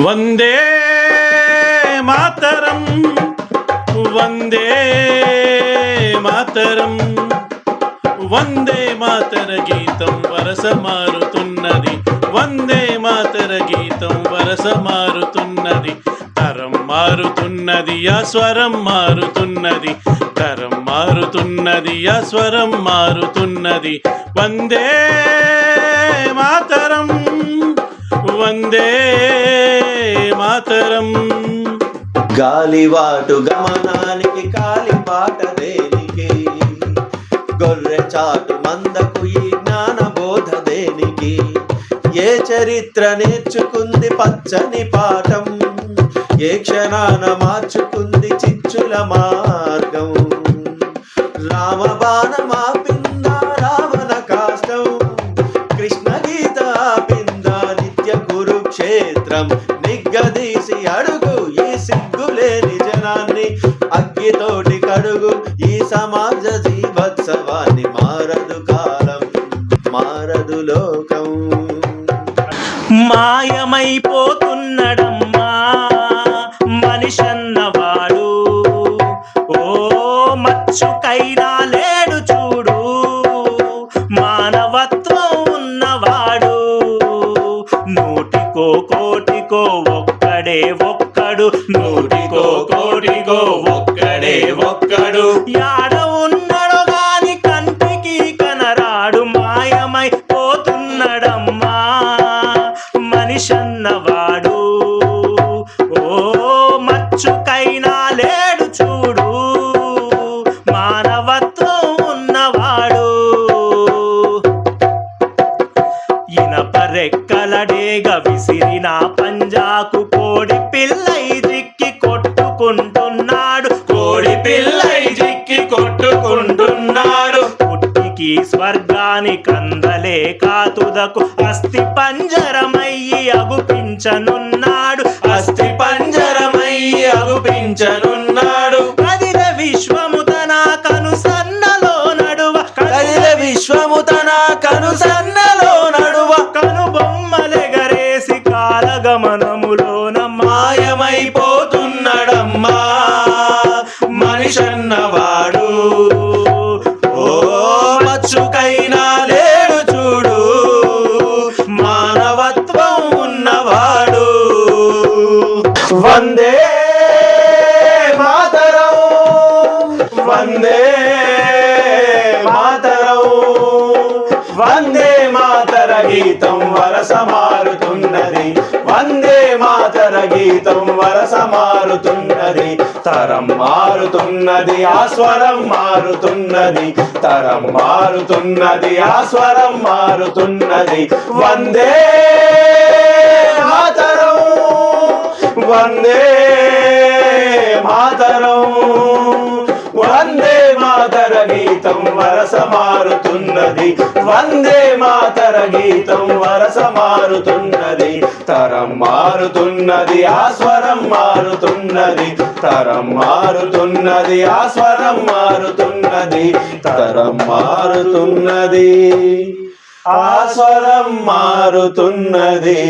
వందే మాతరం వందే మాతరం వందే మాతర గీతం వరస మారుతున్నది వందే మాతర గీతం వరస మారుతున్నది తరం మారుతున్నది ఆ స్వరం మారుతున్నది తరం మారుతున్నది ఆ స్వరం మారుతున్నది వందే మాతరం వందే మాతరం. గాలివాటు గమనానికి కాలిబాట దేనికి, గొర్రె చాటు మందకు ఈ జ్ఞానబోధ దేనికి, ఏ చరిత్ర నేర్చుకుంది పచ్చని పాఠం, ఏ క్షణాన మార్చుకుంది చిచ్చుల మార్గం, రామబాణమాపిందా రావణ కాష్టం, కృష్ణ గీత ఆపిందా నిత్య కురుక్షేత్రం, నిగ్గదీసి అడుగు ఈ సిగ్గులేని జనాన్ని, అగ్గితోటి కడుగు ఈ సమాజ జీవోత్సవాన్ని, మారదు కాలం మారదు లోకం. మాయమైపోతున్నడమ్మా మనిషన్నవాడు, ఓ మచ్చుకైనా లేడు చూడు మానవత్వం ఉన్నవాడు, నూటికో కోటికో ఒక్కడే ఒక్కడు, నూటికో కోటికో ఒక్కడే ఒక్కడు, యాడ ఉన్నడో గాని కంటికి కనరాడు, మాయమైపోతున్నడమ్మా మనిషన్నవాడు, ఓ మచ్చుకైనా లేడు చూడు మానవత్వం ఉన్నవాడు. ఇనపరెక్కలడేగ విసిరిన పంజాకు కోడి పిల్లై జిక్కి కొట్టుకుంటున్నాడు, కోడి పిల్లై జిక్కి కొట్టుకుంటున్నాడు, పుట్టికి స్వర్గానికి అందలే కాతుదకు అస్థి పంజరమయ్యి అగుపించనున్నాడు, అస్థి పంజరమయ్యి అగుపించనున్నాడు. కదిల విశ్వము తన కనుసన్నలో నడువ, కదిల విశ్వము తన కనుసన్నలో నడువ, కనుబొమ్మలెగరేసి కాలగమనములోన మాయమైపోతున్నడమ్మా మనిషన్నవాడు, ఓ మచ్చుకైనా లేడు చూడు మానవత్వం ఉన్నవాడు. వందే మాతరం వందే మాతరం వందే మాతర గీతం వరస మారుతున్నది, వందే మాతర గీతం వరస మారుతున్నది, తరం మారుతున్నది ఆ స్వరం మారుతున్నది, తరం మారుతున్నది ఆ స్వరం మారుతున్నది. వందే మాతరం వందే మాతరం వందే మాతర గీతం వరస మారుతున్నది, వందే మాతర గీతం వరస మారుతున్నది, తరం మారుతున్నది ఆ స్వరం మారుతున్నది, తరం మారుతున్నది ఆ స్వరం మారుతున్నది, తరం మారుతున్నది ఆ స్వరం మారుతున్నది.